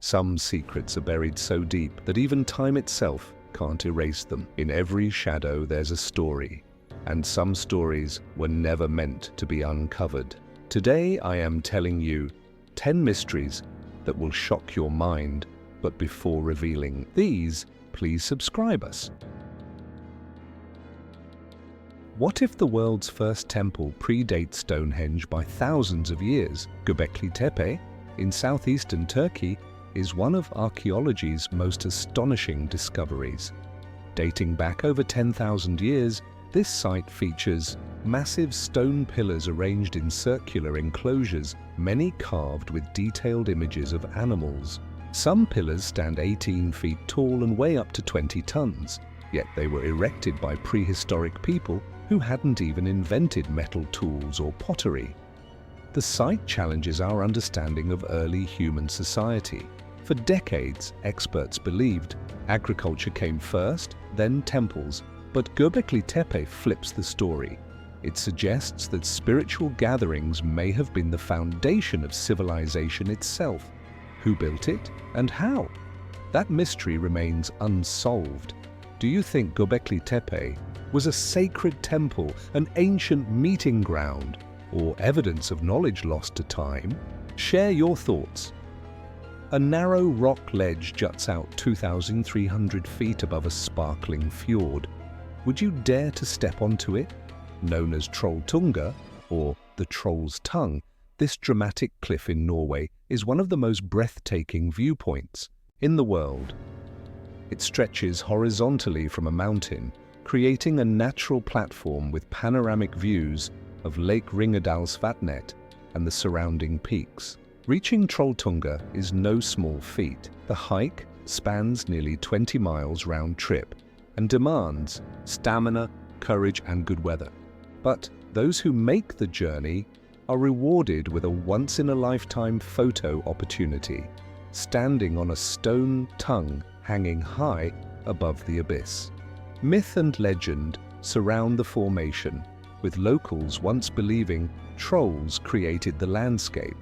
Some secrets are buried so deep that even time itself can't erase them. In every shadow there's a story, and some stories were never meant to be uncovered. Today I am telling you 10 mysteries that will shock your mind, but before revealing these, please subscribe us. What if the world's first temple predates Stonehenge by thousands of years? Göbekli Tepe in southeastern Turkey is one of archaeology's most astonishing discoveries. Dating back over 10,000 years, this site features massive stone pillars arranged in circular enclosures, many carved with detailed images of animals. Some pillars stand 18 feet tall and weigh up to 20 tons, yet they were erected by prehistoric people who hadn't even invented metal tools or pottery. The site challenges our understanding of early human society. For decades, experts believed agriculture came first, then temples, but Göbekli Tepe flips the story. It suggests that spiritual gatherings may have been the foundation of civilization itself. Who built it and how? That mystery remains unsolved. Do you think Göbekli Tepe was a sacred temple, an ancient meeting ground, or evidence of knowledge lost to time? Share your thoughts. A narrow rock ledge juts out 2,300 feet above a sparkling fjord. Would you dare to step onto it? Known as Trolltunga, or the Troll's Tongue, this dramatic cliff in Norway is one of the most breathtaking viewpoints in the world. It stretches horizontally from a mountain, creating a natural platform with panoramic views of Lake Ringedalsvatnet and the surrounding peaks. Reaching Trolltunga is no small feat. The hike spans nearly 20 miles round trip and demands stamina, courage, and good weather. But those who make the journey are rewarded with a once-in-a-lifetime photo opportunity, standing on a stone tongue hanging high above the abyss. Myth and legend surround the formation, with locals once believing trolls created the landscape.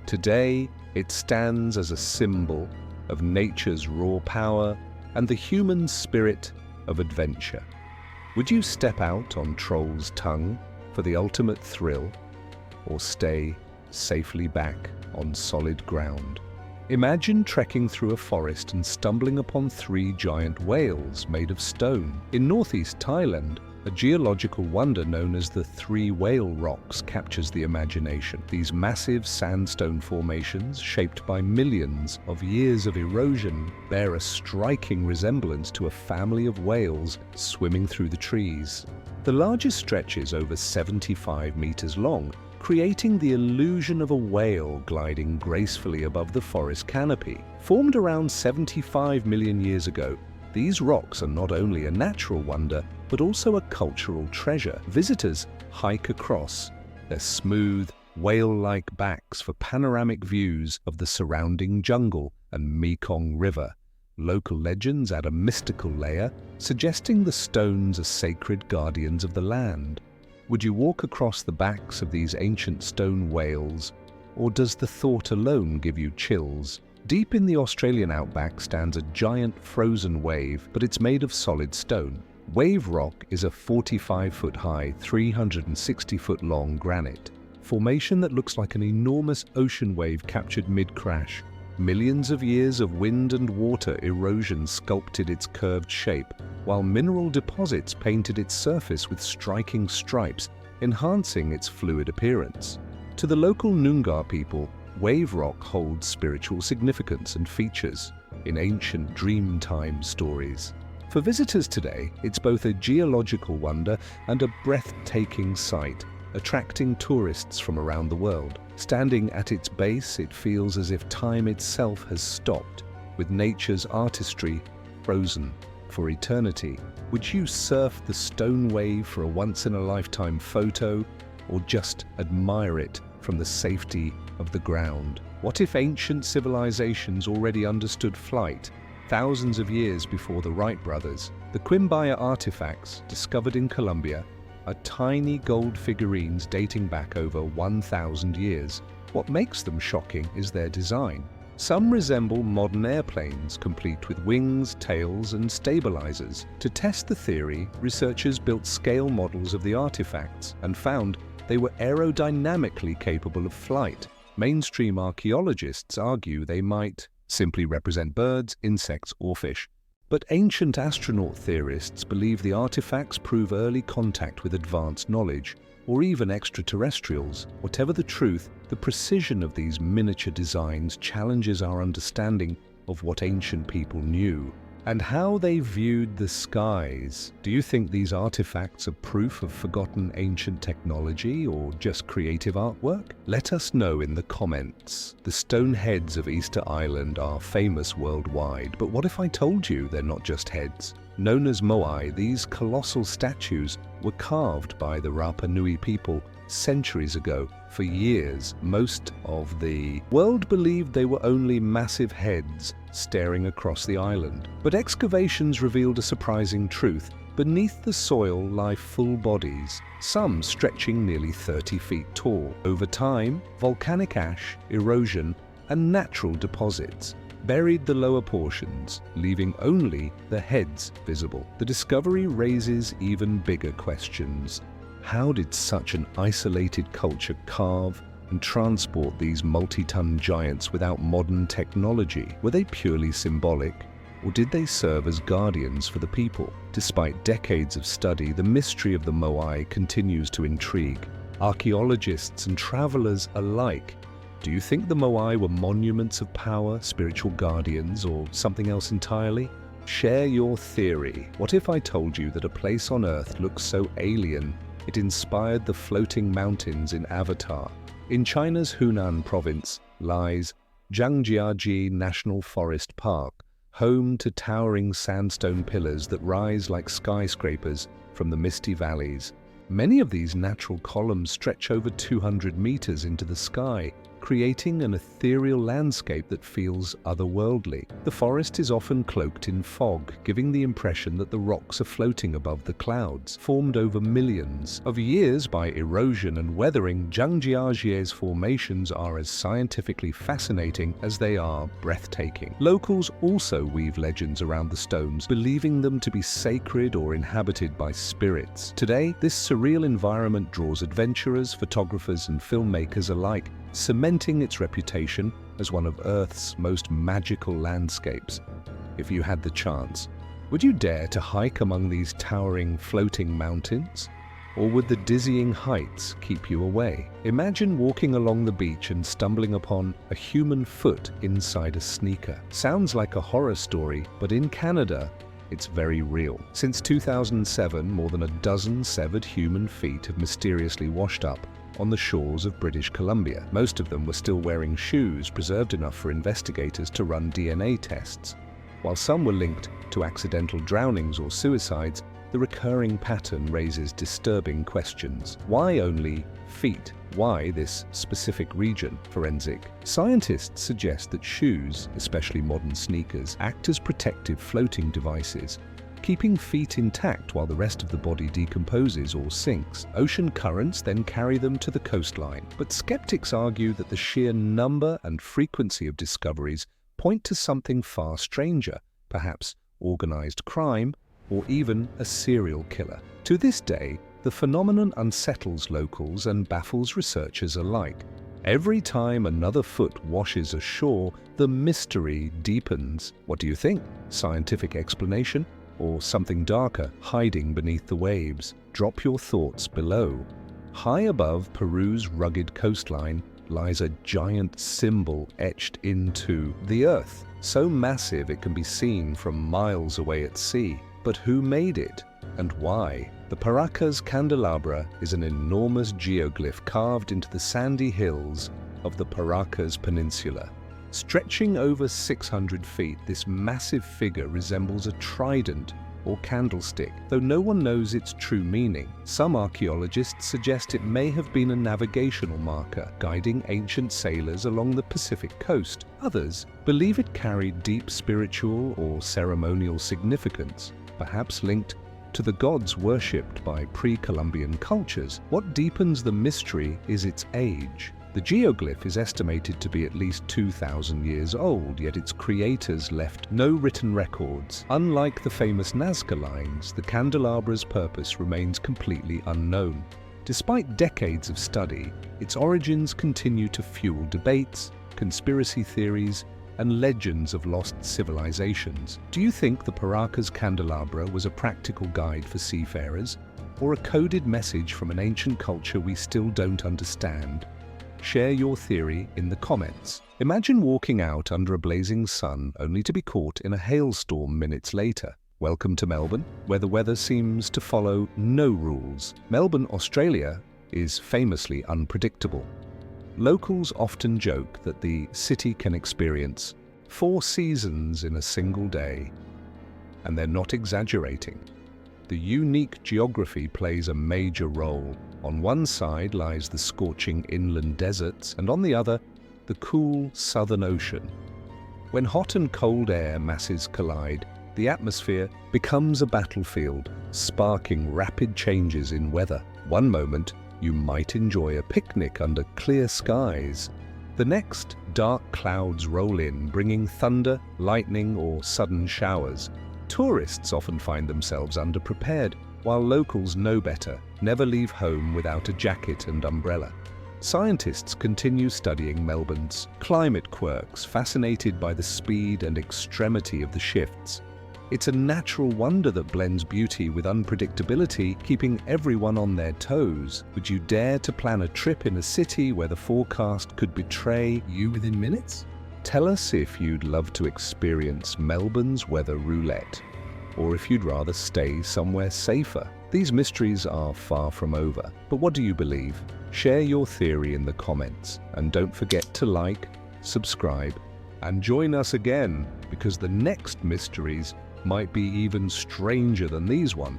Today, it stands as a symbol of nature's raw power and the human spirit of adventure. Would you step out on Troll's Tongue for the ultimate thrill, or stay safely back on solid ground? Imagine trekking through a forest and stumbling upon 3 giant whales made of stone. In northeast Thailand, a geological wonder known as the 3 Whale Rocks captures the imagination. These massive sandstone formations, shaped by millions of years of erosion, bear a striking resemblance to a family of whales swimming through the trees. The largest stretch is over 75 meters long, creating the illusion of a whale gliding gracefully above the forest canopy. Formed around 75 million years ago, these rocks are not only a natural wonder, but also a cultural treasure. Visitors hike across their smooth, whale-like backs for panoramic views of the surrounding jungle and Mekong River. Local legends add a mystical layer, suggesting the stones are sacred guardians of the land. Would you walk across the backs of these ancient stone whales, or does the thought alone give you chills? Deep in the Australian outback stands a giant frozen wave, but it's made of solid stone. Wave rock is a 45-foot-high, 360-foot-long granite formation that looks like an enormous ocean wave captured mid-crash. Millions of years of wind and water erosion sculpted its curved shape, while mineral deposits painted its surface with striking stripes, enhancing its fluid appearance. To the local Noongar people, wave rock holds spiritual significance and features in ancient Dreamtime stories. For visitors today, it's both a geological wonder and a breathtaking sight, attracting tourists from around the world. Standing at its base, it feels as if time itself has stopped, with nature's artistry frozen for eternity. Would you surf the stone wave for a once-in-a-lifetime photo, or just admire it from the safety of the ground? What if ancient civilizations already understood flight, thousands of years before the Wright brothers? The Quimbaya artifacts, discovered in Colombia, are tiny gold figurines dating back over 1,000 years. What makes them shocking is their design. Some resemble modern airplanes, complete with wings, tails, and stabilizers. To test the theory, researchers built scale models of the artifacts and found they were aerodynamically capable of flight. Mainstream archaeologists argue they might simply represent birds, insects, or fish. But ancient astronaut theorists believe the artifacts prove early contact with advanced knowledge, or even extraterrestrials. Whatever the truth, the precision of these miniature designs challenges our understanding of what ancient people knew and how they viewed the skies. Do you think these artifacts are proof of forgotten ancient technology or just creative artwork? Let us know in the comments. The stone heads of Easter Island are famous worldwide, but what if I told you they're not just heads? Known as moai, these colossal statues were carved by the Rapa Nui people centuries ago. For years, most of the world believed they were only massive heads staring across the island. But excavations revealed a surprising truth. Beneath the soil lie full bodies, some stretching nearly 30 feet tall. Over time, volcanic ash, erosion, and natural deposits buried the lower portions, leaving only the heads visible. The discovery raises even bigger questions. How did such an isolated culture carve and transport these multi-ton giants without modern technology? Were they purely symbolic, or did they serve as guardians for the people? Despite decades of study, the mystery of the moai continues to intrigue archaeologists and travelers alike. Do you think the moai were monuments of power, spiritual guardians, or something else entirely? Share your theory. What if I told you that a place on Earth looks so alien it inspired the floating mountains in Avatar? In China's Hunan province lies Zhangjiajie National Forest Park, home to towering sandstone pillars that rise like skyscrapers from the misty valleys. Many of these natural columns stretch over 200 meters into the sky, creating an ethereal landscape that feels otherworldly. The forest is often cloaked in fog, giving the impression that the rocks are floating above the clouds. Formed over millions of years by erosion and weathering, Zhangjiajie's formations are as scientifically fascinating as they are breathtaking. Locals also weave legends around the stones, believing them to be sacred or inhabited by spirits. Today, this surreal environment draws adventurers, photographers, and filmmakers alike, cementing its reputation as one of Earth's most magical landscapes. If you had the chance, would you dare to hike among these towering, floating mountains? Or would the dizzying heights keep you away? Imagine walking along the beach and stumbling upon a human foot inside a sneaker. Sounds like a horror story, but in Canada, it's very real. Since 2007, more than a dozen severed human feet have mysteriously washed up on the shores of British Columbia. Most of them were still wearing shoes, preserved enough for investigators to run DNA tests. While some were linked to accidental drownings or suicides, the recurring pattern raises disturbing questions. Why only feet? Why this specific region? Forensic scientists suggest that shoes, especially modern sneakers, act as protective floating devices, keeping feet intact while the rest of the body decomposes or sinks. Ocean currents then carry them to the coastline. But skeptics argue that the sheer number and frequency of discoveries point to something far stranger, perhaps organized crime or even a serial killer. To this day, the phenomenon unsettles locals and baffles researchers alike. Every time another foot washes ashore, the mystery deepens. What do you think? Scientific explanation? Or something darker hiding beneath the waves? Drop your thoughts below. High above Peru's rugged coastline lies a giant symbol etched into the earth, so massive it can be seen from miles away at sea. But who made it and why? The Paracas Candelabra is an enormous geoglyph carved into the sandy hills of the Paracas Peninsula. Stretching over 600 feet, this massive figure resembles a trident or candlestick, though no one knows its true meaning. Some archaeologists suggest it may have been a navigational marker, guiding ancient sailors along the Pacific coast. Others believe it carried deep spiritual or ceremonial significance, perhaps linked to the gods worshipped by pre-Columbian cultures. What deepens the mystery is its age. The geoglyph is estimated to be at least 2,000 years old, yet its creators left no written records. Unlike the famous Nazca lines, the candelabra's purpose remains completely unknown. Despite decades of study, its origins continue to fuel debates, conspiracy theories, and legends of lost civilizations. Do you think the Paracas candelabra was a practical guide for seafarers, or a coded message from an ancient culture we still don't understand? Share your theory in the comments. Imagine walking out under a blazing sun only to be caught in a hailstorm minutes later. Welcome to Melbourne, where the weather seems to follow no rules. Melbourne, Australia, is famously unpredictable. Locals often joke that the city can experience 4 seasons in a single day. And they're not exaggerating. The unique geography plays a major role. On one side lies the scorching inland deserts, and on the other, the cool southern ocean. When hot and cold air masses collide, the atmosphere becomes a battlefield, sparking rapid changes in weather. One moment, you might enjoy a picnic under clear skies. The next, dark clouds roll in, bringing thunder, lightning, or sudden showers. Tourists often find themselves underprepared, while locals know better, never leave home without a jacket and umbrella. Scientists continue studying Melbourne's climate quirks, fascinated by the speed and extremity of the shifts. It's a natural wonder that blends beauty with unpredictability, keeping everyone on their toes. Would you dare to plan a trip in a city where the forecast could betray you within minutes? Tell us if you'd love to experience Melbourne's weather roulette, or if you'd rather stay somewhere safer. These mysteries are far from over, but what do you believe? Share your theory in the comments, and don't forget to like, subscribe, and join us again, because the next mysteries might be even stranger than these ones.